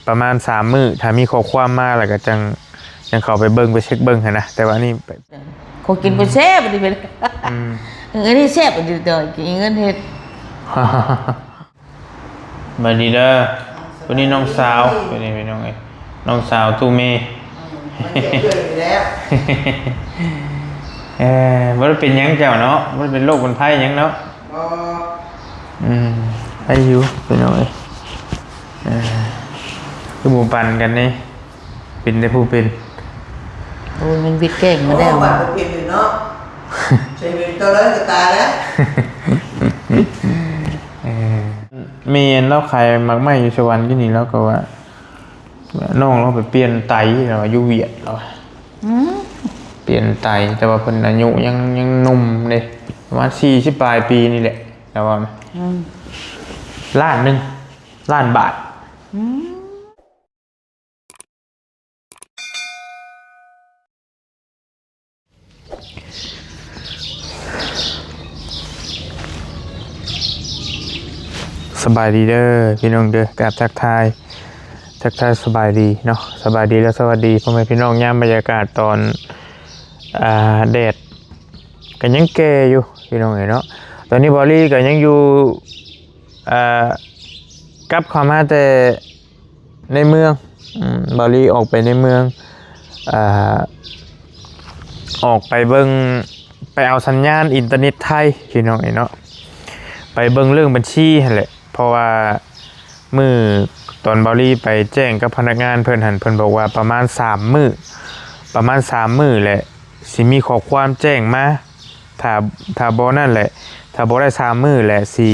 ประมาณ3 มื้อถ้ามีข้อความมาแล้วก็จังเข้าไปเบิ่งไปเช็คเบิ่งหั่นนะแต่ว่านี่เขากินบ่แซ่บดิเป็นเงินที่แซ่บดิตัวกินเงินเฮ็ดบัดนี้เด้อวันนี้น้องสาวเป็นไงพี่น้องเอ้ยน้องสาวตูเมบ่ได้เป็นหยังเจ้าเนาะบ่ได้เป็นโรคเป็นภัยหยังเนาะให้อยู่พี่น้องเอ้ยคือหมู่ปั่นกันนี่เป็นได้ผู้เป็นโอ้ยมันวิดเก่งมาแล้วว่าเป็นอยู่เนาะใช่เป็นตัวเลยก็ตายแล้วมีอันเล่าใครมักไม่อยู่สวรรค์ที่นี่แล้วก็ว่าน้องเราไปเปลี่ยนไตเราอายุเวียดเราเปลี่ยนไตแต่ว่าเพิ่นอายุยังหนุ่มเลยประมาณ40 ปลายปีนี่แหละแต่ว่า1,000,000 บาทสบายดีเด้อพี่น้องเด้อกับทักทายสบายดีเนาะสบายดีแล้วสวัสดีพ่อแม่พี่น้องยามบรรยากาศตอนแดดก็ยังแก่อยู่พี่น้องเนาะตอนนี้บอลลี่ก็ยังอยู่กลับเข้ามาแต่ในเมืองบอลลี่ออกไปในเมืองออกไปเบิ่งไปเอาสัญญาณอินเทอร์เน็ตไทยพี่น้องเนาะไปเบิ่งเรื่องบัญชีนั่นแหละเพราะว่ามือตอนบอลลี่ไปแจ้งกับพนักงานเพิ่นบอกว่าประมาณ3 มื้อแหละสิมีข้อความแจ้งมาถ้าบ่นั่นแหละถ้าบ่ได้3 มื้อแหละสิ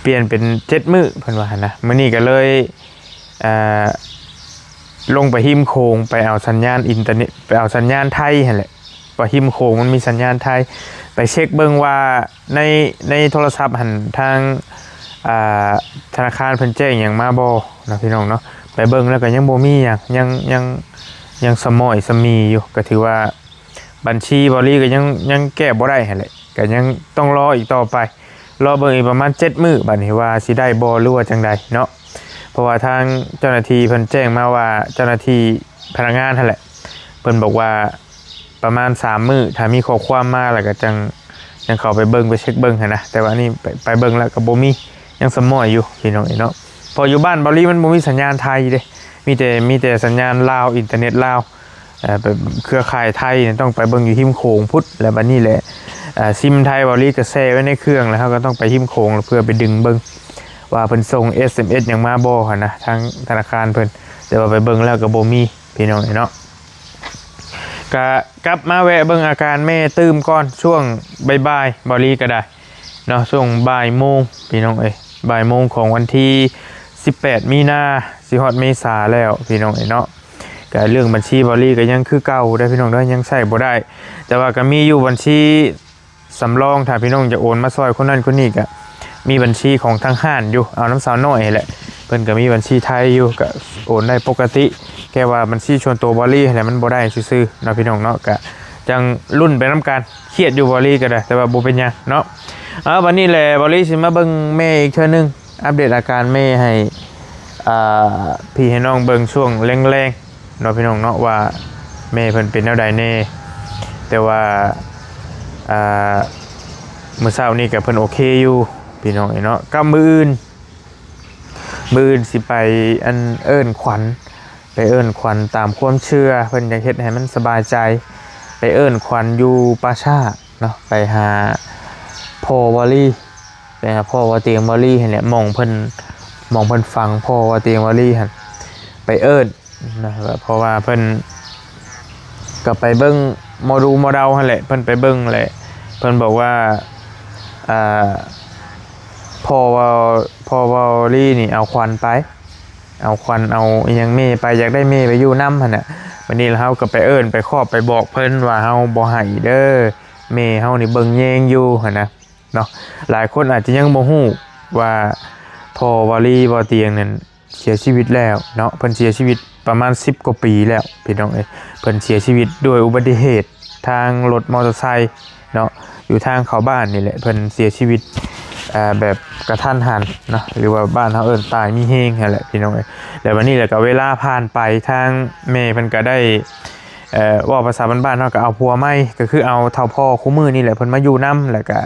เปลี่ยนเป็น7 มื้อเพิ่นว่านะมื้อนี้ก็เลยลงไปหิมโขงไปเอาสัญญาณอินเทอร์เน็ตไปเอาสัญญาณไทยนั่นแหละว่าหิมโขงมันมีสัญญาณไทยไปเช็คเบิ่งว่าในโทรศัพท์หันทางธนาคารเพิ่นแจ้งหยังมาบ่นะพี่น้องเนาะไปเบิ่งแล้วก็ยังบ่มีหยังสมอยสมีอยู่ก็ถือว่าบัญชีบริก็ยังแก้บ่ได้หั่นแหละก็ยังต้องรออีกต่อไปรอเบิ่งอีกประมาณ7 มื้อบัดนี้ว่าสิได้บ่หรือว่าจังใดเนาะเพราะว่าทางเจ้าหน้าที่เพิ่นแจ้งมาว่าเจ้าหน้าที่พนักงานนั่นแหละเพิ่นบอกว่าประมาณ3 มื้อถ้ามีข้อความมาแล้วก็จังเข้าไปเบิ่งไปเช็คเบิ่งหั่นนะแต่ว่านี่ไปเบิ่งแล้วก็บ่มียังสมอยอยู่พี่น้องเนาะพออยู่บ้านบริมันบ่มีสัญญาณไทยเด้มีแต่สัญญาณลาวอินเทอร์เน็ตลาวเครือข่ายไทยต้องไปเบิ่งอยู่หิมโขงพุทธแล้วบัดนี้แหละซิมไทยบริก็แช่ไว้ในเครื่องแล้วเฮาก็ต้องไปหิมโขงเพื่อไปดึงเบิ่งว่าเพิ่นส่ง SMS หยังมาบ่หั่นนะทางธนาคารเพิ่นแต่ว่าไปเบิ่งแล้วก็บ่มีพี่น้องเนาะก็กลับมาแวะเบิ่งอาการแม่ตื่มก่อนช่วงบ่ายๆบริก็ได้เนาะช่วงบ่ายโมงพี่น้องบ่ายโมงของวันที่18 มีนาสิฮอดเมษาแล้วพี่น้องเนาะก็เรื่องบัญชีบริก็ยังคือเก่าได้พี่น้องเด้อยังใช้บ่ได้แต่ว่าก็มีอยู่บัญชีสำรองถ้าพี่น้องจะโอนมาซอยคนนั้นคนนี้ก็มีบัญชีของทางห้านอยู่เอาน้ำสาวน้อยแหละเพิ่นก็มีบัญชีไทยอยู่ก็โอนได้ปกติแค่ว่าบัญชีชวนตัวบริแหละมันบ่ได้ซื่อๆเนาะพี่น้องเนาะก็จังรุ่นไปนำกันเครียดอยู่บริก็ได้แต่ว่าบ่เป็นหยังเนาะวันนี้แหละบริสิมาเบิ่งแม่อีกเทื่อนึงอัปเดตอาการแม่ให้พี่ให้น้องเบิ่งช่วงแรงๆเนาะพี่น้องเนาะว่าแม่เพิ่นเป็นแนวใดแน่แต่ว่ามื้อเช้านี้ก็เพิ่นโอเคอยู่พี่น้องเนาะก็มื้ออื่นสิไปอันเอิ้นขวัญไปเอิ้นขวัญตามความเชื่อเพิ่นอยากเฮ็ดให้มันสบายใจไปเอิ้นขวัญอยู่ป่าช้าเนาะไปหาพ่อวอลี่ไปหาพ่อว่าเตียงวอลี่แหละมองเพิ่นฟังพ่อว่าเตียงวอลี่หั่นไปเอิ้นนะครับเพราะว่าเพิ่นก็ไปเบิ่งหมอดูหมอเดาหั่นแหละเพิ่นไปเบิ่งแหละเพิ่นบอกว่าพ่อวอลี่นี่เอาควันไปเอาควันเอาอีหยังเมไปอยากได้เมไปอยู่นำหั่นน่ะวันนี้เฮาก็ไปเอิ้นไปครอบไปบอกเพิ่นว่าเฮาบ่ให้เด้อเมเฮานี่เบิ่งแยงอยู่หั่นนะเนาะหลายคนอาจจะยังบ่ฮู้ว่าพ่อวอลี่บ่เตียงนั่นเสียชีวิตแล้วเนาะเพิ่นเสียชีวิตประมาณ10 กว่าปีแล้วพี่น้องเพิ่นเสียชีวิตด้วยอุบัติเหตุทางรถมอเตอร์ไซค์เนาะอยู่ทางเข้าบ้านนี่แหละเพิ่นเสียชีวิต แบบกระทันหันเนาะหรือว่าบ้านเขาเอิ้นตายมีเฮงนั่นแหละพี่น้องเอ้ยแล้ววันนี้แหละก็เวลาผ่านไปทางแม่เพิ่นก็ได้ว่าภาษาบ้านๆเฮาก็เอาผัวใหม่ก็คือเอาเท่าพ่อคู่มือนี่แหละเพิ่นมาอยู่นํแล้วก็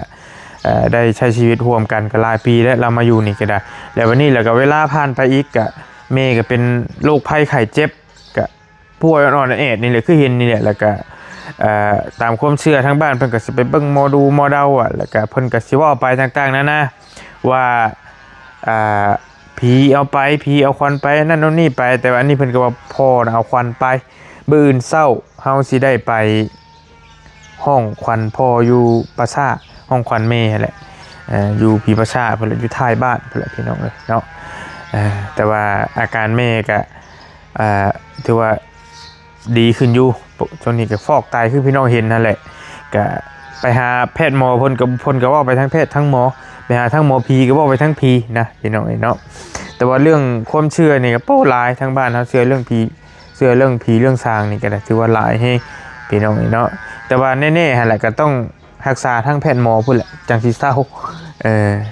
ได้ใช้ชีวิตร่วมกันก็หลายปีแล้วเรามาอยู่นี่ก็ได้แล้ววันนี้แล้วก็เวลาผ่านไปอีกก็แม่ก็เป็นโรคภัยไข้เจ็บก็ป่วยอ่อนๆแอดนี่แหละคือเห็นนี่แหละแล้วก็ตามความเชื่อทางบ้านเพิ่นก็สิไปเบิ่งหมอดูหมอเดาอ่ะแล้วก็เพิ่นก็สิเว้าไปต่างๆนานาว่าผีเอาไปผีเอาควันไปนั่นโน่นนี่ไปแต่ว่าอันนี้เพิ่นก็ว่าพ่อน่ะเอาควันไปมื้ออื่นเช้าเฮาสิได้ไปห้องควันพ่ออยู่ปราสาทห้องควันแม่แหละอยู่ผีปราสาทเพิ่นอยู่ท้ายบ้านเพิ่นแหละพี่น้องเอ้ยเนาะแต่ว่าอาการแม่ก็ถือว่าดีขึ้นอยู่ช่วงนี้ก็ฟอกไตคือพี่น้องเห็นนั่นแหละก็ไปหาแพทย์หมอเพิ่นก็ว่าไปทั้งแพทย์ทั้งหมอไปหาทั้งหมอผีก็ว่าไปทั้งผีนะพี่น้องเนาะแต่ว่าเรื่องความเชื่อนี่ก็โป้หลายทั้งบ้านเฮาเชื่อเรื่องผีเรื่องสางนี่ก็ได้ถือว่าหลายให้พี่น้องเนาะแต่ว่าแน่ๆหั่นแหละก็ต้องรักษาทั้งแพทย์หมอพุ่นแหละจังสิเศร้า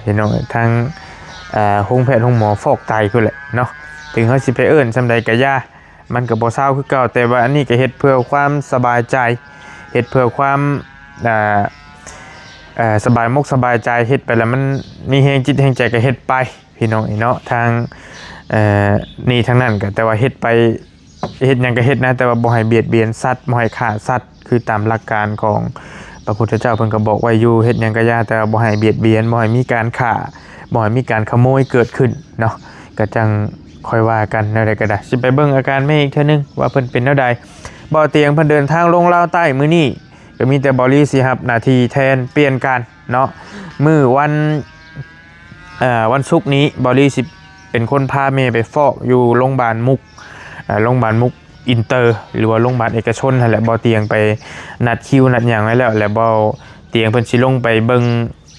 พี่น้องทั้งห้องแพทย์ห้องหมอฟอกไตพุ่นแหละเนาะถึงเฮาสิไปเอิ้นซำใดก็ย่ามันก็บ่เศร้าคือเก่าแต่ว่าอันนี้ก็เฮ็ดเพื่อความสบายใจเฮ็ดเพื่อความสบายมกสบายใจเฮ็ดไปแล้วมันมีแรงจิตแรงใจก็เฮ็ดไปพี่น้องเนาะทางนี่ทางนั้นก็แต่ว่าเฮ็ดไปเฮ็ดหยังก็เฮ็ดนะแต่ว่าบ่ให้เบียดเบียนสัตว์บ่ให้ฆ่าสัตว์คือตามหลักการของพระพุทธเจ้าเพิ่นก็บอกไว้อยู่เฮ็ดหยังก็อย่าแต่บ่ให้เบียดเบียนบ่ให้มีการฆ่าบ่ให้มีการขโมยเกิดขึ้นเนาะก็จังค่อยว่ากันแนวใดก็ได้สิไปเบิ่งอาการแม่อีกเทื่อนึงว่าเพิ่นเป็นแนวใดบ่เตียงเพิ่นเดินทางลงลาวใต้มื้อนี้ก็มีแต่บริสิครับหน้าที่แทนเปลี่ยนกันเนาะมื้อวันศุกร์นี้บริสิเป็นคนพาแม่ไปฟอกอยู่โรงพยาบาลมุกอินเตอร์หรือว่าโรงพยาบาลเอกชนนั่นแหละบ่เตียงไปนัดคิวนัดหยังไว้แล้วแล้วบ่เตียงเพิ่นสิลงไปเบิ่ง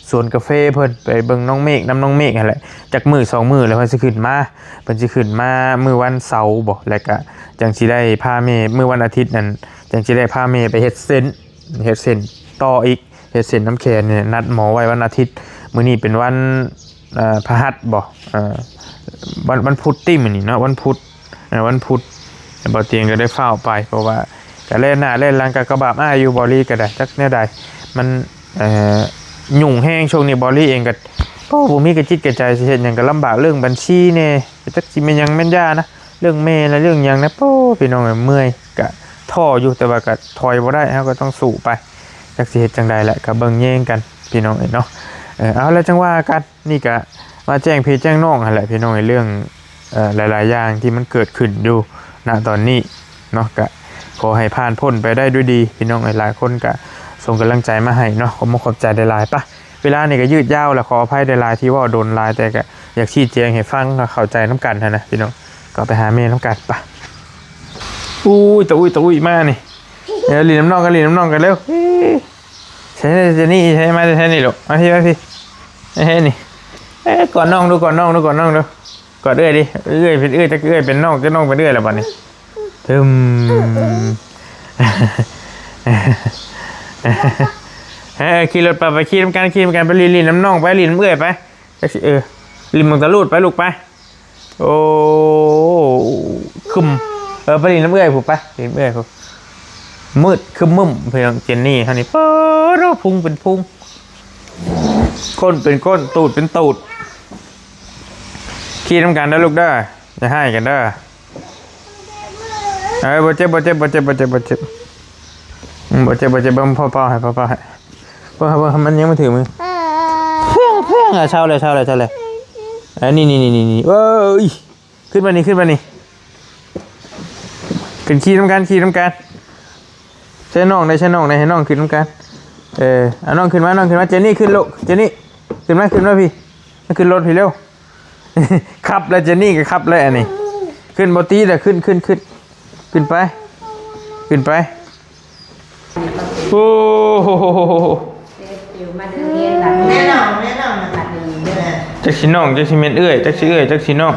สวนกาแฟเพิ่นไปเบิ่งน้องเมฆน้ำน้องเมฆนั่นแหละจักมื้อ2มื้อแล้วเพิ่นสิขึ้นมามื้อวันเสาร์บ่แล้วก็จังสิได้พาแม่มื้อวันอาทิตย์นั่นจังสิได้พาแม่ไปเฮ็ดเส้นต่ออีกเฮ็ดเส้นน้ำแข็งเนี่ยนัดหมอไว้วันอาทิตย์มื้อนี้เป็นวันพฤหัสบ่วันพุธติมื้อนี้เนาะวันพุธบ่เตียงก็ได้ฟ้าวไปเพราะว่าก็เล่นหน้าเล่นหลังกะบาบอ้ายอยู่บ่ลีก็ได้จักแนวใดมันยุ่งแห้งช่วงนี้บอลลี่เองก็บ่มีกระจิตกระใจสิเฮ็ดหยังก็ลำบากเรื่องบัญชีแน่จักสิแม่นหยังแม่นยานะเรื่องแม่และเรื่องหยังนะพี่น้องเมื่อยก็ท้ออยู่แต่ว่าก็ถอยบ่ได้เฮาก็ต้องสู้ไปจักสิเฮ็ดจังใดแหละก็เบิ่งแย่งกันพี่น้องเนาะเอาแล้วจังว่ากันนี่ก็มาแจ้งพี่แจ้งน้องหั่นแหละพี่น้องเรื่องหลายๆอย่างที่มันเกิดขึ้นอยู่ณตอนนี้เนาะก็ขอให้ผ่านพ้นไปได้ด้วยดีพี่น้องหลายๆคนก็ส่งกำลังใจมาให้เนาะขอบใจได้หลายปะเวลานี่ก็ยืดยาวแล้วขออภัยได้หลายที่ว่าโดนหลายแต่ก็อยากชี้แจงให้ฟังเข้าใจน้ำกันนะพี่น้องก็ไปหาแม่น้ำกันปะอุ้ยมานี่เดี๋ยวลีน้ำน้องกันเร็วใช่นี่ใช่ไหมใช่นี่หรอมาพี่นี่ก่อนน้องดูก่อนเอ้ยดิเป็นเอ้ยจะเอ้ยเป็นน้องจะน้องเป็นเอ้ยแล้วบ้านี้ทึมขี่รถไปขี่น้ำกันไปลีนน้ำน่องไปลีนน้ำเอื้อยไปลีนมังตะลูดไปลูกไปโอ้คึมไปลีนน้ำเอื้อยผูกไปลีนน้ำเอื้อยผูกมืดคึมมึมเพียงเจนนี่ท่านี้พุงเป็นพุงก้นเป็นก้นตูดเป็นตูดขี่น้ำกันได้ลูกได้จะให้กันได้บ่เจ็บบ่เบิ่มพ่อให้เบิ่มมันยังไม่ถึงมือเพี้ยงเช่าเลยนี่เอ้ยขึ้นมานี่ขึ้นขี่น้ำกันใช้น้องให้น้องขึ้นน้ำกันเอาน้องขึ้นมาเจนี่ขึ้นลูกเจนี่ขึ้นมาพี่ขึ้นรถพี่เร็วขับแล้วเจนี่ก็ขับแล้วอันนี้ขึ้นบอตี้แต่ขึ้นไปโอ้โหแน่นอนจักสิน้องจักสิเมนเอื้อยจักสิน้อง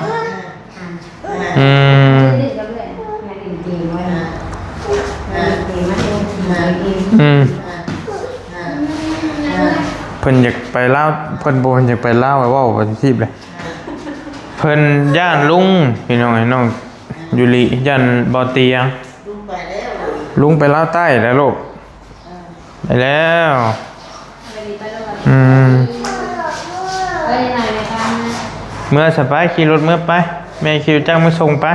พิ่นอยากไปลาวเพิ่นบ่เพิ่นอยากไปลาวไว้เว้าบ่ทิพย์เลยเพิ่นย่านลุงพี่น้องไอ้น้องยูริย่านบ่เตียง ลุงไปแล้ว ลุงไปลาวใต้แล้วลูกไปแล้วเมื่อสบายขี่รถเมื่อไปแม่ขี่จ้างมาส่งไป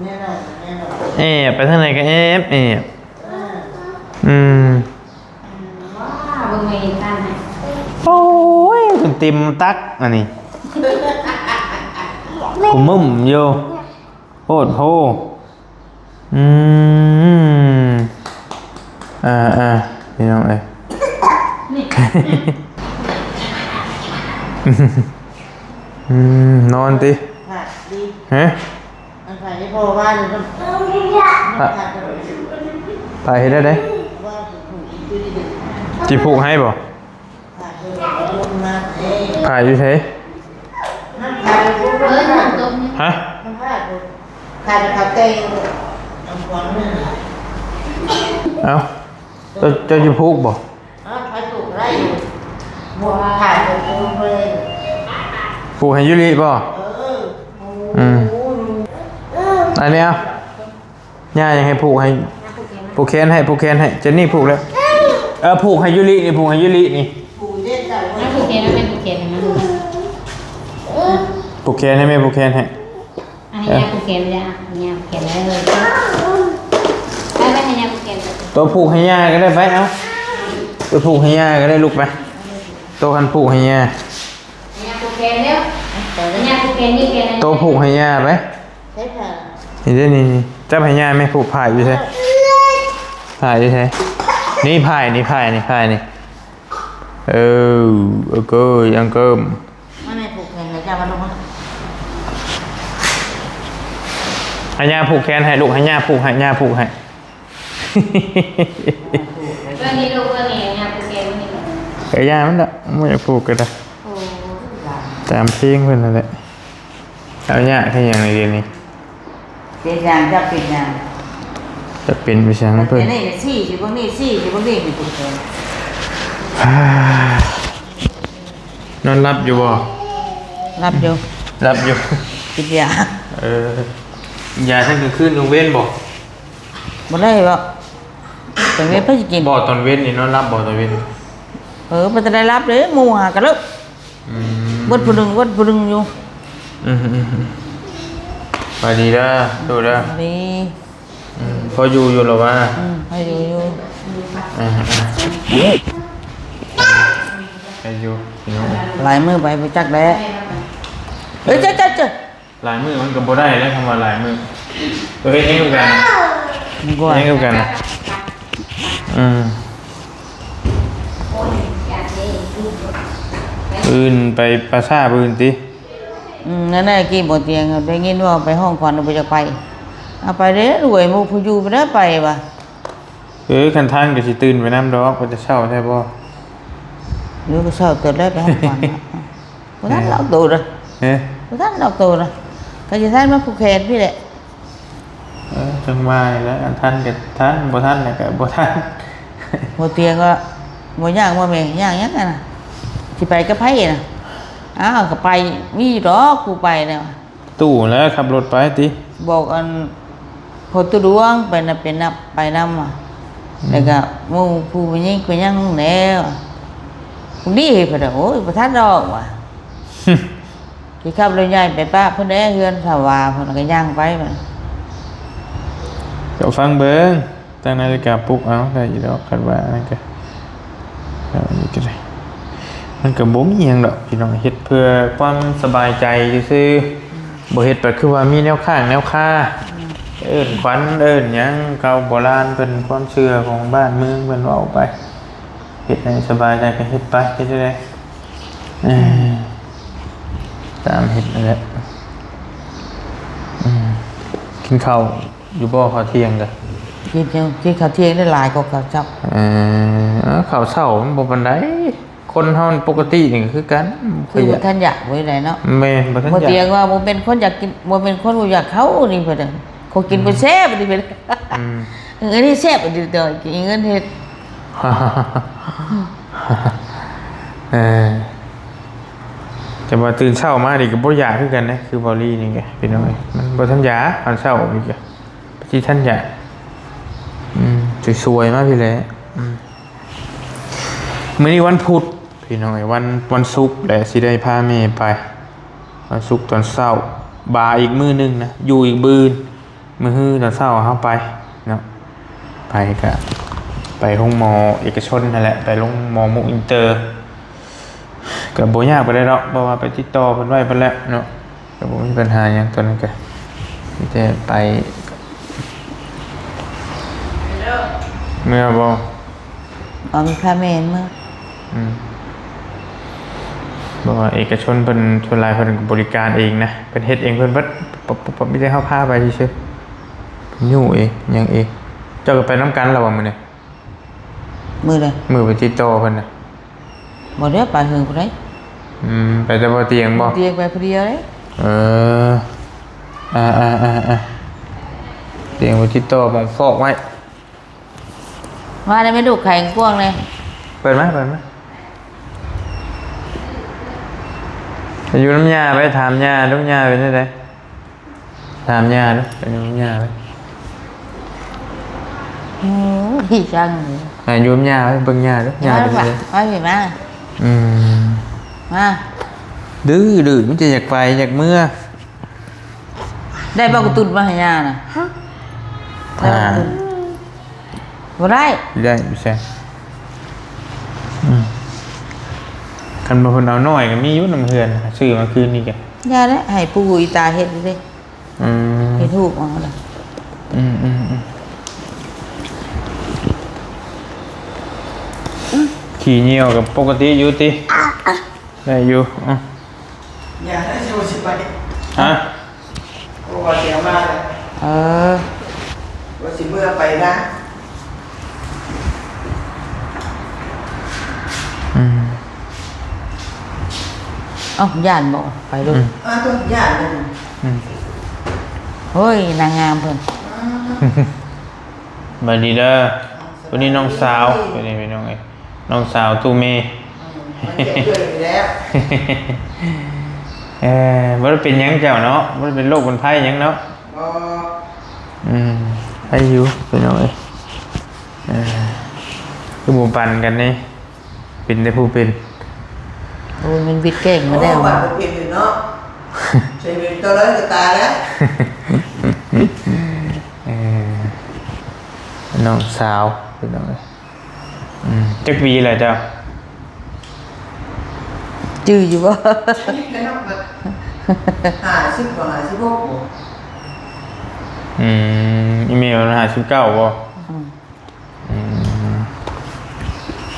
แน่นอนแน่นอน ไปทางไหนก็เบิ่งมีตั้งโอ้ยคุณติมตักอันนี้ผมมุ่มอยู่โคตรโหพี่น้องเอ้ยนอนติ ผ่านดี ฮะ มันผ่านที่พ่อว่าเลยมันผ่านกันเลย ไปเฮ็ดได้เด้ ว่าถูกอีกด้วยดิ สิผูกให้บ่ ผ่านเลยลงมาเอ้ย ผ่าอยู่ไส มันผ่านเลย ฮะ มันผ่านเลยผ่านเลยเขาเต้นน้ำควันเนี่ย เอ้าเจ้าสิผูกบ่ ไปถูกไร่อยู่หมดผ่านเลยเลย ผูกให้ยุริบ่อันนี้เอาย่ายังให้ผูกให้ผูกแขนให้ผูกแขนให้เจนนี่ผูกแล้วผูกให้ยุรินี่ผูกให้ยุรินี่ ผูกเด็ดแต่ว่า ผูกแขนแล้วเป็นผูกแขนนะ ผูกแขนให้แม่ผูกแขนให้ อันนี้ยาผูกแขนไม่ได้อันนี้ผูกแขนได้เลยไปไปให้ยาผูกแขน ตัวผูกให้ย่าก็ได้ไปเอาตัวผูกให้ย่าก็ได้ลูกไปตัวคันผูกให้ย่าย าผูกแขนเร็วยาผูกแขนยืดแขน ตัวผูกให้ย่าไป ใช่ค่ะ นี่เด้นี่จับให้ย่าแม่ผูกผ่าอยู่ใช่ผ่าอยู่ใช่นี่ผ่านี่ผ่านี่ผ่านี่ก็ยังเกิม มันไม่ผูกแขนเลยจ้ามันลงมา ให้ย่าผูกแขนให้ลูกให้ย่าผูกให้ย่าผูกให้ เรื่องนี้ลูกเรื่องนี้ยาผูกแขนนี่ ย่ามันละไม่อยากผูกก็ได้ โอ้ ตามเพลงเพิ่นนั่นแหละเอาย่าแค่อย่างในเดือนนี้ เป็นยางจะเป็นยาง จะเป็นไปเสียงเพิ่น นี่ซี่อยู่บางนี่ซี่อยู่บางนี่มีผูกแขน นอนรับอยู่บ่ รับอยู่ รับอยู่ กินยา ยาทั้งกลางคืนกลางเว้นบ่ บ่ได้บ่แต่เว้นเพิ่นสิกิน บ่ตอนเว้นนี่นอนรับบ่ตอนเว้น มันจะได้รับเลยหมู่หากะลึกบดผู้นึงบดผู้นึงอยู่ ไปดีเด้อดูเด้อ นี่ พออยู่หรอวะ ให้อยู่อยู่ ไปอยู่พี่น้อง หลายมื้อไปจักแล้เอ้ยจ๊ะ หลายมือมันก็บ่ได้แล้วคำว่าหลายมือเฮ็ดให้ดูกัน มึงก็ ให้ดูกันอื่นไปปราสาทอื่นติ นั่นน่ะกี่บ่เตียงได้ยินว่าไปห้องควันบ่จะไปเอาไปเด้อรวยหมู่ผู้อยู่บ่ได้ไปว่ะ คันทางก็สิตื่นไปนำดอกก็จะเช้าแท้บ่ เดี๋ยวก็เช้าตื่นแล้วไปห้องควันบ่ทันเอาตัวเด้อ เฮ้ย บ่ทันเอาตัวเด้อก็สิทันมาผูกแขนพี่แหละ จังว่าแล้วอันท่านก็ท่านบ่ท่านแล้วก็บ่ท่าน บ่เตียงก็บ่ย่างบ่แม่ย่างหยังน่ะสิไปกับไผน่ะอ้าวก็ไปมีดอกกูไปแล้ว ตู้แล้วขับรถไปติ บอกอันพอตุดวงไปน่ะเป็นนับไปนำแล้วก็หมู่ผู้ไปยิงไปยังแล้วพวกนี้เพิ่นโอ้ยบ่ทันดอกว่ะสิขับรถใหญ่ไปป้าเพิ่นได้เฮือนสาวาเพิ่นก็ย่างไปมัน เดี๋ยวฟังเบิ่งตั้งนาฬิกาปลุกเอาได้อยู่ดอกคันว่านั่นก็เอาอันนี้ก็ได้มันก็บ่มีหยังดอกพี่น้องเฮ็ดเพื่อความสบายใจซื่อๆบ่เฮ็ดไปคือว่ามีแนวข้างแนวคาเอิ้นขวัญเอิ้นหยังเก่าโบราณเพิ่นความเชื่อของบ้านเมืองเพิ่นเว้าไปเฮ็ดให้สบายใจก็เฮ็ดไปเฮ็ดได้ ตามเห็ดนั่นแหละกินข้าวอยู่บ่ข้าวเที่ยงเด้อ กินข้าวเที่ยงได้หลายกว่าข้าวเช้า ข้าวเช้ามันบ่ปานใดคนเฮาปกตินี่ก็คือกัน คือบ่ทันอยากไว้ไหนเนาะ แม่นบ่ทัน บ่ อยา เตียง ก ว่าบ่เป็นคนอยากกินบ่เป็นคนบ่อยากเข้านี่เพิ่นเขากินบ่แซ่บนี่เพิ่นอันนี้แซ่บอันนี้เด้อกินเงินเฮ็ด เออจะมาตื่นเช้ามาดิก็บ่อยากคือกันนะคือบอลี่นี่ไงพี่น้องมันบ่ทันยาตอนเช้าอีกอ่ะที่ท่านอยากสวยๆมากพี่เลยมื้อนี้วันพุธพี่น้องวันศุกร์แหละสิได้พาแม่ไปวันศุกร์ตอนเช้าบ่ายอีกมื้อนึงนะอยู่อีกมื้อฮื้อตอนเช้าเฮาไปเนาะไปก็ไปโรงหมอเอกชนนั่นแหละไปโรงหมอมุกอินเตอร์ก็บ่ยากไปได้ดอกเพราะว่าไปติดต่อเพิ่นไว้เพิ่นแล้วเนาะก็บ่มีปัญหาหยังตอนนั้นก็มีแต่ไปเมื่อบ่ เอามีค่าแม่นมื้อ บอกว่าเอกชนเพิ่นส่วนหลายเพิ่นก็บริการเองนะเพิ่นเฮ็ดเองเพิ่นบ่ไม่ได้เฮาพาไปซื่อๆเพิ่นอยู่เองหยังเองเจ้าก็ไปนำกันแล้วว่ามื้อนี้ มื้อใด มื้อไปติดต่อเพิ่นน่ะ บ่ได้ไปเฮิงผู้ใด ไปแต่บ่เตียงบ่ เตียงไปผู้เดียวเด้ เออเตียงไปติดต่อหมองฟอกไว้ มาได้ไม่ดูไข่กว้างเลย เปิดไหมอยู่น้ำยาไปถามยาลูกยาเป็นได้ไดถามยาดูไปอยู่น้ำยาไป พี่จัง อยู่น้ำยาไปเบิ่งยาดูยาเป็นได้ได มาพี่มามา ดื้อมันจะอยากไปอยากเมื่อ ได้บ่กระตุ้นมาให้ย่าน่ะบ่ได้ ได้ไม่ใช่คันมาคนเอาหน่อยก็มีอยู่น้ำเฮือนซื้อมาคืนนี่แก ย่าได้ให้ปู่อีตาเฮ็ดเด้เฮ็ดถูกเอาล่ะ ขี่เหนียวกับปกติอยู่ติได้อยู่ อย่าได้โชว์สิไป ฮะ โอ้เสียมากเลย ว่าสิเมื่อไปนะ ย่านบ่ไปลูก ต้องญาติเลย เฮ้ยนางงามเพิ่น บัดนี้เด้อวันนี้น้องสาววันนี้เป็นน้องไอ้น้องสาวตู้เมย์ มันเกิดอยู่แล้ว บ่ได้เป็นหยังเจ้าเนาะบ่ได้เป็นโรคเป็นภัยหยังเนาะ อ๋อ ให้อยู่เป็นน้องไอ้คือหมู่ปั่นกันนี่เป็นได้ผู้เป็น โอ้ยมันวิดเก่งมา โอ้ แล้ว บัตรเปลี่ยนอยู่เนาะใช้เป็นตัวร้อยกับตาแล้ว น้องสาวเป็นน้องไอ้จักปีแหละเจ้า จื้ออยู่บ่ 50 กว่า56 อีเมล59บ่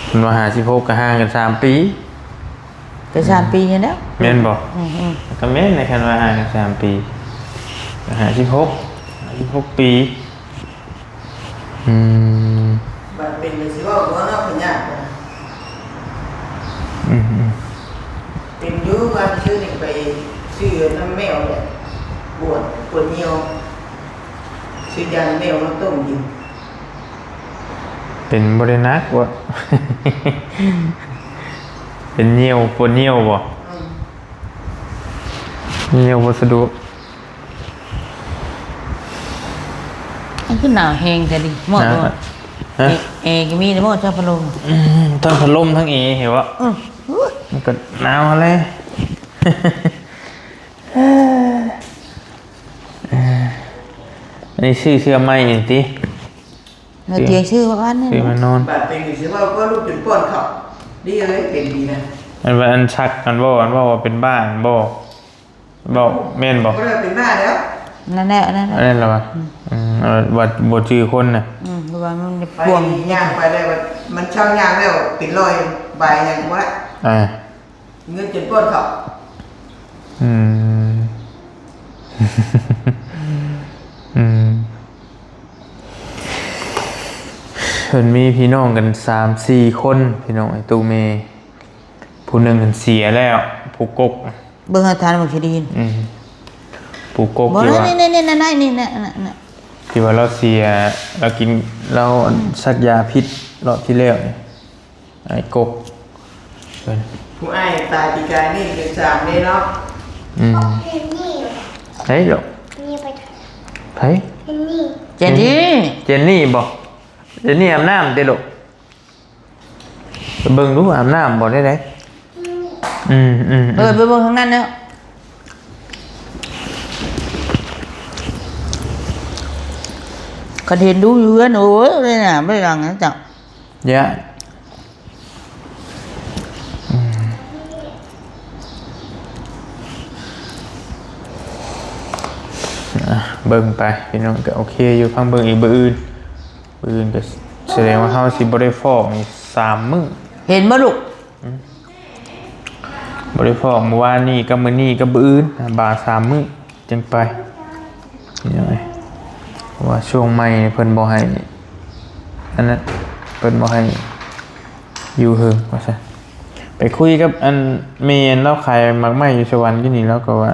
มันว่า56ก็ห่างกัน3 ปี ไป3 ปีแล้ว แม่นบ่ก็แม่นในคันว่าห่างกัน3 ปีก็56ปีบัตรเป็นสิว่าบ่เนาะเพิ่นยากเป็นอยู่ว่าชื่อนี่ไปชื่อน้ำแมวเนี่ยปวดเหี่ยวชื่อยาแมวมาต้มกิน เป็นบ่ได้นักบ่ เป็นเหนียวปวดเหนียวบ่เหนียวบ่สะดวก มันคือหนาวแฮงแต่ดิหมดบ่ ฮะ ก็มีหมดชาพะโลง ทั้งพัดลมทั้งเอเห็นบ่มันก็หนาวเลย อันนี้ชื่อเสื้อไหมนี่ติ เราเตียงชื่อว่าอันนี่ ซื้อมานอน บัตรเป็นสิว่าก็ลูกจุดป้อนเขาดีเลยเป็นดีนะ มันว่าอันชักอันบ่ว่าเป็นบ้านบ่แม่นบ่ ก็เลยเป็นบ้าแล้ว นั่นแหละนั่น อันนั้นล่ะวะว่าบ่ชื่อคนน่ะ ว่ามัน ไป พวง ย่างไปเลยมันช่างย่างแล้วติดรอยใบอย่างว่า เงินจุดป้อนเขา เพิ่นมีพี่น้องกัน 3-4 คนพี่น้องไอ้ตู้เมย์ผู้หนึงเพิ่นเสียแล้วผู้กก เบิ่งอาทานบ่สิดีน ผู้กก บ่ ที่ว่า นี่นี่ ที่ว่าเราเสียเรากินเราสักยาพิษรอบที่แล้วนี่ไอ้กก เพิ่น ผู้อ้ายตายปีกายนี่เป็น3นี่เนาะ อืม นี่ เฮ้ยลูก นี่ไป เฮ้ย นี่ เจนนี่ เจนนี่บ่เจนนี่อาบน้ำเด้ลูกไปเบิ่งดูอาบน้ำบ่ได้ไดอืม ไปเบิ่งทางนั้นแล้วก็เห็นดูอยู่กันโอ้ยเลยน่ะไม่รังนะจ๊ะ เยอะเบิ่งไปพี่น้องก็โอเคอยู่ฟังเบิ่งอีกเบิ่งอื่นก็แสดงว่าเฮาสิบ่ได้ฟอกนี่3 มื้อ เห็นบ่ลูก บ่ได้ฟอกเมื่อวานนี้กับมื้อนี้กับมื้ออื่นบา3 มื้อจังไปนี่ไงเพราะว่าช่วงใหม่นี่เพิ่นบ่ให้อันนั้นเพิ่นบ่ให้อยู่เฮิงว่าซั่นไปคุยกับอันเมนเราขายหมากไม้อยู่สวรรค์อยู่นี่แล้วก็ว่า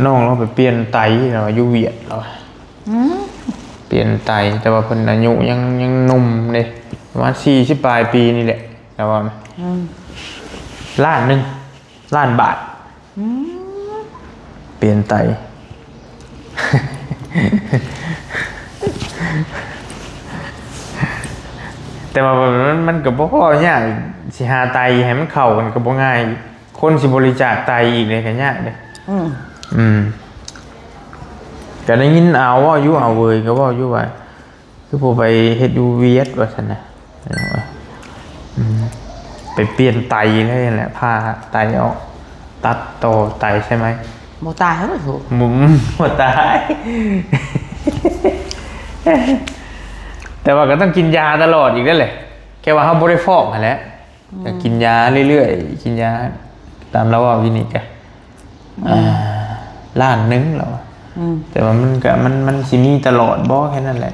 น้องเราไปเปลี่ยนไตเราอยู่เวียดเราเปลี่ยนไตแต่ว่าเพิ่นอายุยังหนุ่มเด้ประมาณ40ปลายปีนี่แหละแต่ว่าล้านบาทเปลี่ยนไต แต่ว่ามันก็บ่พอยากสิหาไตให้มันเข้ากันก็บ่ง่ายคนสิบริจาคไตอีกเลยก็ยากเด้ก็ได้ยินเอาว่าอยู่เอาเว้ยก็ว่าอยู่ว่าคือพอไปเฮ็ดอยู่เวียดว่าซั่นน่ะไปเปลี่ยนไตเลยนั่นแหละผ่าไตออกตัดต่อไตใช่ไหม บ่ตายเหรอถูก มุมหัวตาย แต่ว่าก็ต้องกินยาตลอดอีกนั่นแหละแค่ว่าเขาบริฟอกมาแล้วก็กินยาเรื่อยๆกินยาตามเราเอาวินิกอะล้านหนึงแล้วอะแต่ว่ามันสิมีตลอดบ่แค่นั้นแหละ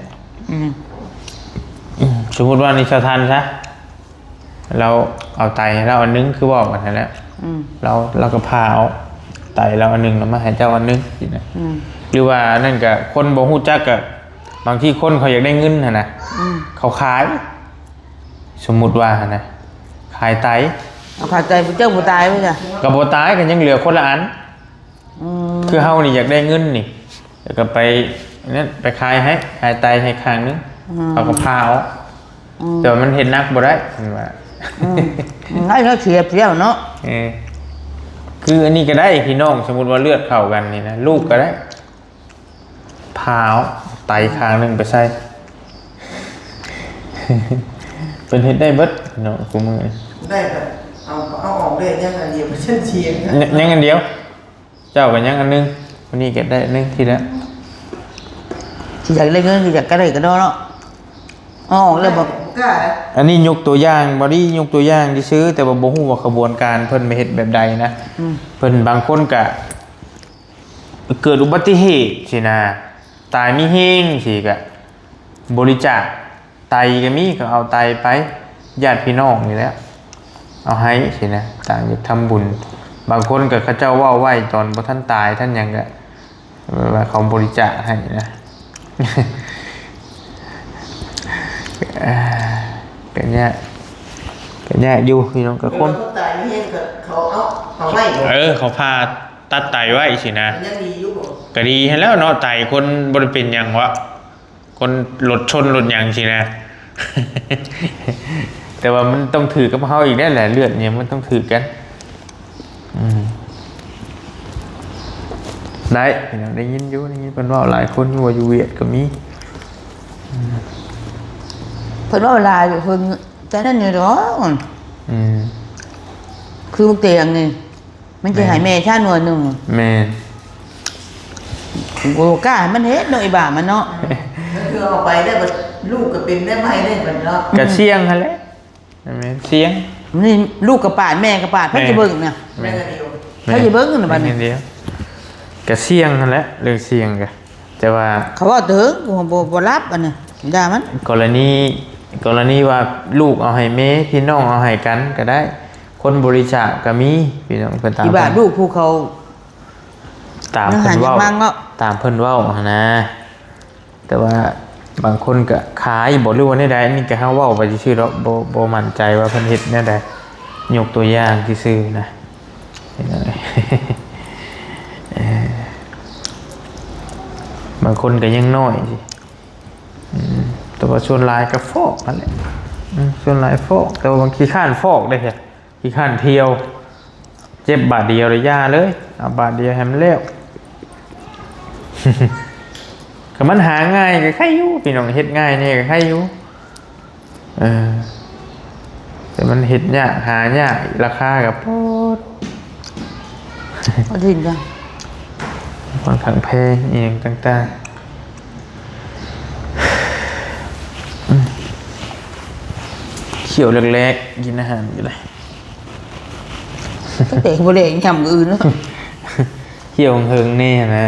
สมมติว่าในชาทันซะเราเอาไตเราอันนึงคือบอกกันนั่นแหละเราก็พาเอาไตเราอันนึงแล้วมาให้เจ้าอันนึงนะหรือว่านั่นก็คนบ่ฮู้จักก็บางที่คนเขาอยากได้เงินนะเขาขายสมมุติว่านะขายไต เอาขาดใจเจ้าบ่ตายไหมจ้ะ กับบ่ตายกันยังเหลือคนละอันคือเฮานี่อยากได้เงินนี่แล้วก็ไปนั่นไปขายไตให้ข้างนึงเขาก็พาเอาแต่ว่ามันเห็นนักบ่ได้เห็นว่า ง่ายเสียเนาะ คืออันนี้ก็ได้พี่น้องสมมุติว่าเลือดเข้ากันนี่นะลูกก็ได้พาเอาไตข้างนึงไปใส่ เป็นเฮ็ดได้เบิดเนาะกูมือ ได้แบบเอาออกได้ยังอันเดียวเช่นเชียง ยังอันเดียว เจ้าก็ยังอันนึงวันนี้เก็บได้อันนึงทีละ ที่อยากได้เงินที่อยากก็ได้ก็ได้เนาะอ๋อแล้วบอก กล้า อันนี้ยกตัวอย่างบอดี้ยกตัวอย่างที่ซื้อแต่ว่าบ่ฮู้ว่าขบวนการเพิ่นไปเฮ็ดแบบใดนะเพิ่นบางคนก็เกิดอุบัติเหตุสินะตายมีเฮงสิก็บริจาคไตก็มีก็เอาไตไปญาติพี่น้องนี่แหละเอาให้สินะต่างจากทำบุญบางคนก็เขาเจ้าเว้าไว้ตอนบ่ทันตายท่านหยังก็ว่าเขาบริจาคให้นะ ก็เนี่ยอยู่พี่น้องกับคน เขาตายไม่เห็นก็เขาเอาไว้ เขาพาตัดไตไว้สินะ ยังดีอยู่บ่ ก็ดีให้แล้วเนาะไตคนบริเป็นหยังวะคนรถชนรถหยังสินะ แต่ว่ามันต้องถือกับเขาอีกได้แหละเลือดเนี่ยมันต้องถือกันได้พี่น้องได้ยินอยู่ได้ยินเป็นว่าหลายคนอยู่ว่าอยู่เวียดก็มี เพิ่นว่าเวลาอยู่เพิ่นแต่นั่นอยู่ดอกคือพวกเตียงนี่มันจะหายแม่ชาหน่วยหนึง แม่ โอ้กล้าให้มันเฮ็ดเนาะไอ้บ้ามันเนาะ นั่นคือเอาไปได้บัดลูกก็เป็นได้ไหมได้บัดเนาะ กระเชียงฮะแหละแม่เชียง นี่ลูกกับปาดแม่กับปาดเพิ่นสิเบิ่งน่ะ แม่ก็เดียว เพิ่นสิเบิ่งน่ะบัดนี้ เดียวกระเชียงฮะแหละเรื่องเชียงกะแต่ว่า เขาว่าถึงบ่รับอันน่ะด่ามัน กรณีว่าลูกเอาให้แม่พี่น้องเอาให้กันก็ได้ คนบริจาคก็มีพี่น้องเพิ่นตาม ที่บ้านลูกผู้เขา ตามเพิ่นเว้า ยังหายังมั่งเนาะ ตามเพิ่นเว้าหั่นนะแต่ว่าบางคนก็ขายบ่รู้ว่าแนวใดอันนี้ก็เฮาเว้าไปซื่อๆดอกบ่มั่นใจว่าเพิ่นเฮ็ดแนวใด ยกตัวอย่างที่ซื้อนะเห็นอะไร บางคนก็ยังน้อยสิแต่ว่าส่วนหลายก็ฟอกนั่นแหละส่วนหลายฟอกแต่ว่าบางทีข้านฟอกได้แค่ขี้ข้านเที่ยวเจ็บบาทเดียวเลยย่าเลยเอาบาทเดียวให้มันเลี้ยว ก็มันหาง่ายก็ใครอยู่พี่น้องเฮ็ดง่ายเนี่ยก็ใครอยู่แต่มันเฮ็ดยากหายากราคากับโพด ก็ทิ้งกัน ค่อนข้างแพงเองต่างๆเขียวเล็กๆกินอาหารอยู่เลย ตั้งแต่บ่ได้ยำอื่นแล้ว เขียวเฮิงนี่นะ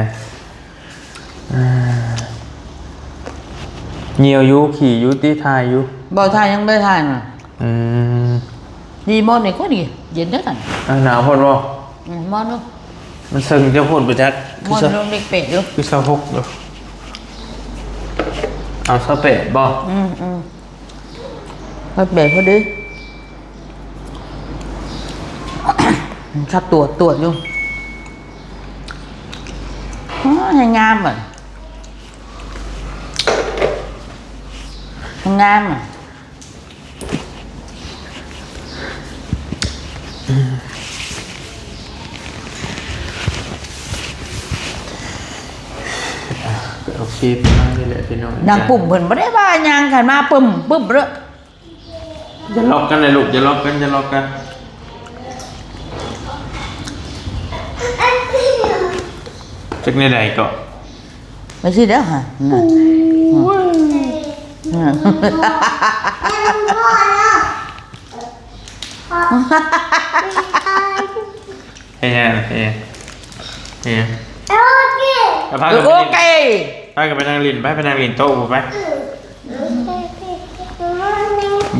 เหนียวยุขี่ยุตีทายยุ บ่ทานยังบ่ทานน่ะดีมอนนี่ก็ดีเย็นจังซั่น หนาวพอดบ่ มอนเนาะ มันซึ่งจะพูดไปจัก มอนลงเด็กเป็ดอยู่ คือ26อยู่เอาซะเป็ดบ่ พอเป็ดพอดีชักตรวจอยู่ให้งามอ่ะให้งามอ่ะ โอเคประมาณนี้แหละพี่น้อง นางปุ่มเพิ่นบ่ได้ว่ายางกันมาปึ้มเด้อ จะล็อกกันเลยลูกจะล็อกกันจักในใดก็ ไม่ใช่เด้อฮะน่ะ เฮ้ยแล้วพา โอเค กันไปนั่งลินไปนั่งลินโต๊ะไป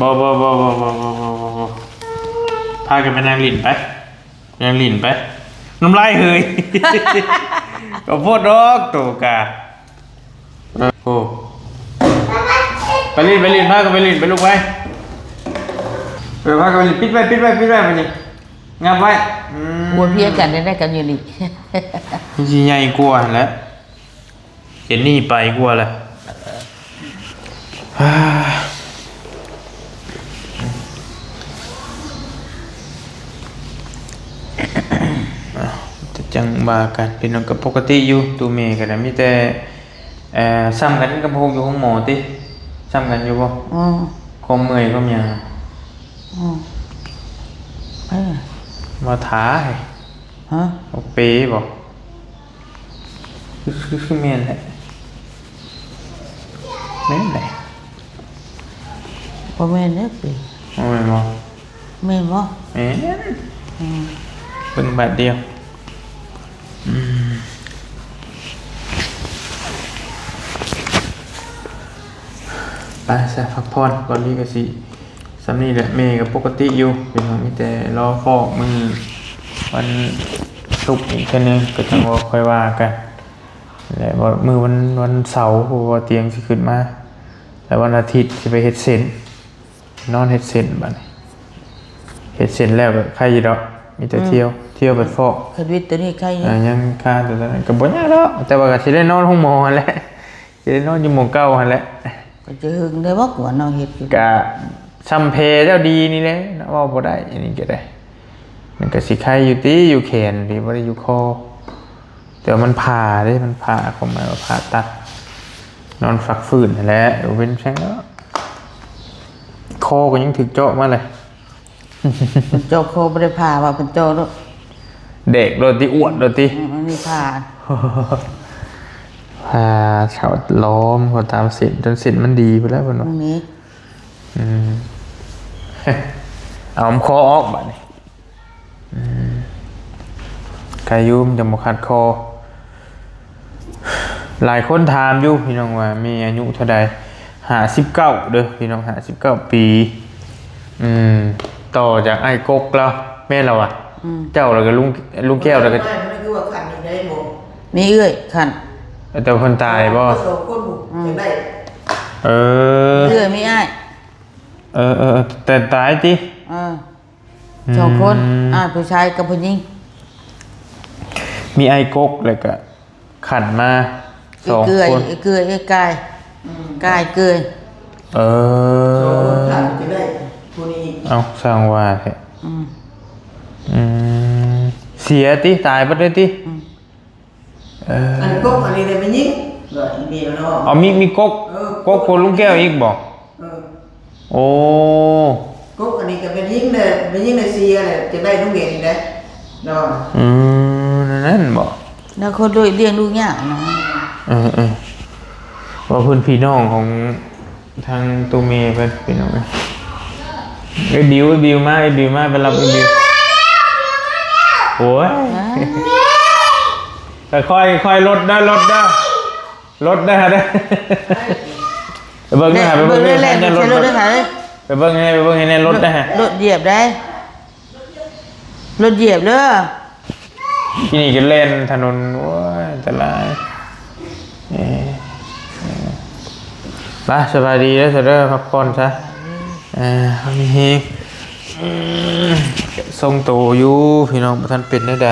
บ่พากันไปนั่งลินไปนั่งลินไปน้ำลายเฮย ก็พูดดอกตัวกาโอ้ไปลินพากันไปลินไปลูกไปพากันไปลินปิดไว้ไปนี่งับไว้ บนเพียกันได้กันอยู่นี่ จริงใหญ่กว่าแล้วเห็นนี่ไปกว่าแล้วจะจังบากันเป็นน้องกับปกติอยู่ตัวเมย์กันนะมีแต่ซ้ำกันกับพวกอยู่ห้องหมอติซ้ำกันอยู่บ่ความเมื่อยความหยังมาท้าให้ ฮะ เอาเป๊บ่คือแม่นแหละแม่นแหละ บ่แม่นเด้อสิ เอาแม่นบ่ แม่นบ่ แม่นเบิ่งบาทเดียวไปซะพักผ่อนก่อนนี้ก็สิสำนี้แหละเมย์กับปกติอยู่เป็นของมีแต่รอฟอกมือวันศุกร์อีกแค่นึงก็จังว่าค่อยว่ากันและว่ามือวันเสาร์เพราะว่าเตียงสิขึ้นมาแล้ววันอาทิตย์สิไปเฮ็ดเส้นนอนเฮ็ดเส้นบัดนี้เฮ็ดเส้นแล้วก็ใครอยู่ดอกมีแต่เที่ยวไปฟอก ควิตตัวนี้ใคร ยังค่าแต่ตอนนั้นก็บ่ยากดอกแต่ว่าก็สิได้นอนห้องหมอหั่นแหละสิได้นอนอยู่หมู่เก่าหั่นแหละ ก็จะหึงได้บ่กว่าน้องเฮ็ดอยู่ กะซัมเพเจ้าดีนี่แหละนะว่าบ่ได้อันนี้ก็ได้มันก็สิไข้อยู่ติอยู่แขนดิบ่ได้อยู่คอแต่ว่ามันผ่าเด้มันผ่าเข้ามาว่าผ่าตัดนอนฝักฟื้นนั่นแหละเว้นแช่งแล้วคอก็ยังถึกเจาะมาเลย เป็นโจโคบ่ได้ผ่าว่าเป็นโจโลด เด็กโดนที่อ้วนโดนที่ อันนี้ผ่า ผ่าเฉาล้อมพอตามสินจนสินมันดีไปแล้วเพิ่น ตร ว่าง นี้ เอาคอออกบัดนี้ใครยุ่มจะบ่ขัดคอหลายคนถามอยู่พี่น้องว่ามีอายุเท่าใด59เด้อพี่น้อง59ปีต่อจากไอ้กกแล้วแม่เราอ่ะเจ้าแล้วก็ลุงแก้วแล้วก็ ไม่คือว่าขันนี่ได้หมด มีเอื้อยคัน แต่คนตายบ่ โซ่คนบุกจะได้ เออ เอื้อยมีอ้าย แต่ตายติ สองคนผู้ชายกับผู้หญิง มีไอ้กกแล้วก็ขันมาสอง เกลือ คน เกลือไอ้กายกายเกลือ เอ โซ่ อ ขาดจะได้ผู้นี้ เอาสร้างว่าแท้ อืม เสียติตายบ่ได้ติเออ อันก็อันนี้ได้เป็นยิ่งเลยมีแล้วเนาะ เอามีกกคนลุงแก้วอีกบ่ เออ โอ้ ก็อันนี้ก็เป็นยิ่งเลยเป็นยิ่งในเซียเลยจะได้ทุกเย็นได้เนาะ นั่นบ่ แล้วคนด้วยเลี้ยงลูกยากนะ ว่าเพื่อนพี่น้องของทางตัวเมย์เป็นพี่น้องไอ้บิวมาไปรับไอ้บิวโอ้ยแต่ค่อยลดได้ลดได้ไปเบิ่งนะไปเบิ่ง เล่น ให้ ใช้รถด้วยค่ะ ไปเบิ่งให้ลดได้ฮะ รถเหยียบได้รถเหยียบเด้อ ที่นี่ก็เล่นถนนโอ้ยอันตรายมาสบายดีแล้วเสร็จแล้วพักผ่อนซะมีเฮงทรงตัวอยู่พี่น้องท่านเป็นได้ใด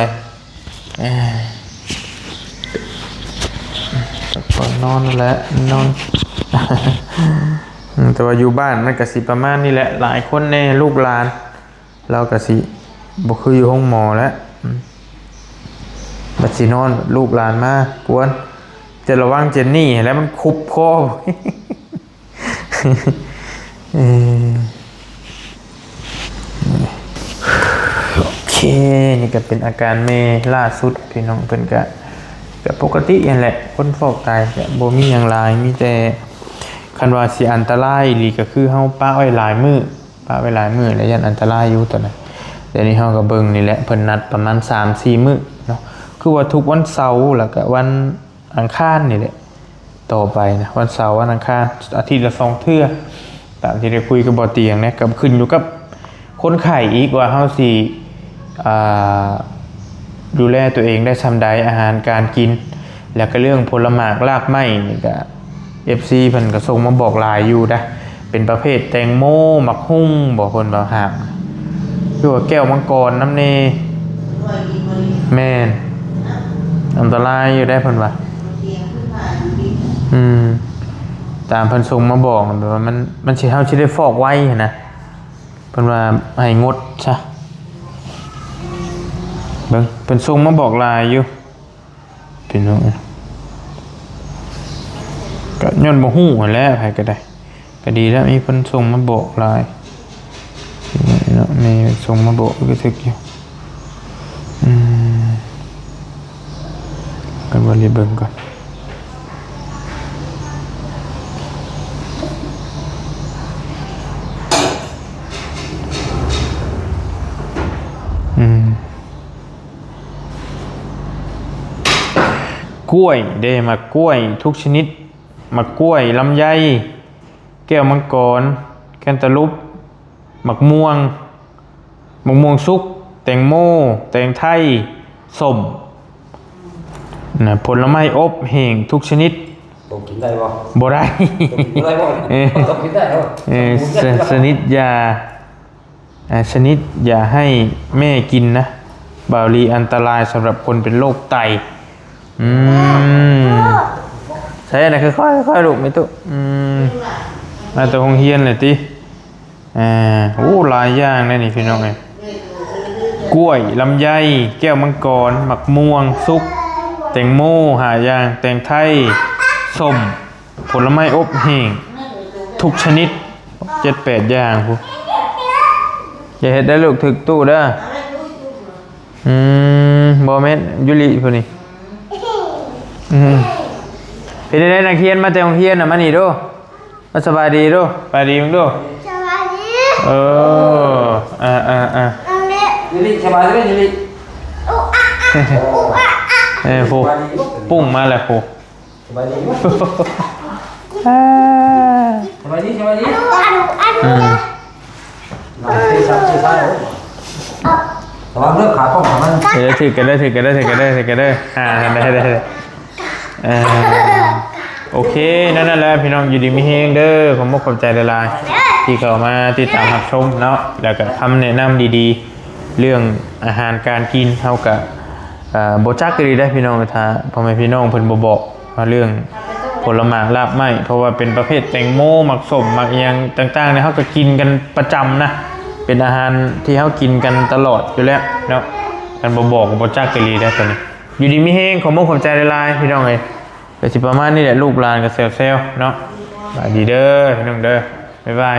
ก่อนนอนนั่นแหละนอน แต่ว่าอยู่บ้านมันก็สิประมาณนี้แหละหลายคนแน่ลูกหลานเราก็สิบ่คืออยู่ห้องหมอแล้วบัดสินอนลูกหลานมากวนจะระวังเจนนี่แล้วมันคุบคอ โอเคนี่ก็เป็นอาการเมล่าสุดพี่น้องเพิ่นก็ปกติอย่างแหละคนฟอกไตก็บ่มีหยังหลายมีแต่คันว่าสิอันตรายอีหลีก็คือเฮาป้าไว้หลายมื้อแล้วยันอันตรายอยู่ตอนนั้นเดี๋ยวนี้เฮาก็เบิ่งนี่แหละเพิ่นนัดประมาณ 3-4 มื้อเนาะคือว่าทุกวันเสาร์แล้วก็วันอังคารนี่แหละต่อไปนะวันเสาร์วันอังคารอาทิตย์ละ2เทื่อตามที่ได้คุยกับบ่เตียงนะก็ขึ้นอยู่กับคนไข้อีกว่าเฮาสิดูแลตัวเองได้ซำใดอาหารการกินแล้วก็เรื่องผลไม้รากไม้นี่ก็ FC เพิ่นก็ส่งมาบอกหลายอยู่นะเป็นประเภทแตงโมมักหุ่งบอกเพิ่นว่าหามคือว่าแก้วมังกรน้ำเนแม่นอันตรายอยู่ได้เพิ่นว่าตามเพิ่นส่งมาบอกแบบว่ามันสิเฮาสิได้ฟอกไว้นะเพิ่นว่าให้งดซะเบิ่งเพิ่นส่งมาบอกหลายอยู่พี่น้องก็ย้อนบ่ฮู้นั่นแหละไผก็ได้ก็ดีแล้วมีเพิ่นส่งมาบอกหลายเนาะมีส่งมาบอกก็ถึกอยู่กันบ่รีบเบิ่งก่อนกล้วยได้มากล้วยทุกชนิดมากล้วยลำไยแก้วมังกรแคนตาลูปมะม่วงสุกแตงโมแตงไทยส้มนะผลไม้อบแห้งทุกชนิด ต้องกินได้บ่ บ่ได้ ต้องกินได้บ่ต้องกินได้บ่ ชนิดอย่าให้แม่กินนะบาลีอันตรายสำหรับคนเป็นโรคไตใช่ไหมค่อยลูกไม่ตุมาตัวห้องเฮียนเลยติโอ้หลายอย่างนะนี่พี่น้องไงกล้วยลำไยแก้วมังกรหมักม่วงซุกแตงโมหายางแตงไทยส้มผลไม้อบแห้งทุกชนิด 7-8 อย่างพูอย่าเห็ดได้ลูกถึกตู้เด้อบอเม็ดยุลิพวกนี้เป็นได้นักเรียนมาแต่โรงเรียนน่ะมานี่ดูมาสบายดีดูสบายดีมึงดูสบายดียูริสบายดียูริโฟปุ้งมาแล้วโฟ สบายดีสบายดีระวังเรื่องขาป้องของมันเดี๋ยวถือกันได้ได้โอเคนั่นแหละพี่น้องอยู่ดีมีเฮงเด้อผมขอบใจหลายๆที่เข้ามาติดตามรับชมเนาะแล้วก็คำแนะนำดีๆ เรื่องอาหารการกินเท่ากับบ่จักก็ดีได้พี่น้องถ้าพ่อแม่พี่น้องเพิ่นบ่บอกว่าเรื่องผลไม้ลาบไม้เพราะว่าเป็นประเภทแตงโมหมักส้มหมักอีหยังต่างๆเนี่ยเฮาก็กินกันประจำนะเป็นอาหารที่เฮากินกันตลอดอยู่แล้วเนาะกันบ่บอกก็บ่จักก็ดีได้ตัวนี้อยู่ดีมีแฮงขอมขอบใจหลายๆพี่น้องเอ้ยก็สิประมาณนี้แหละลูกหลานก็เซลๆเนาะสวัสดีเด้อพี่น้องเด้อบ๊ายบาย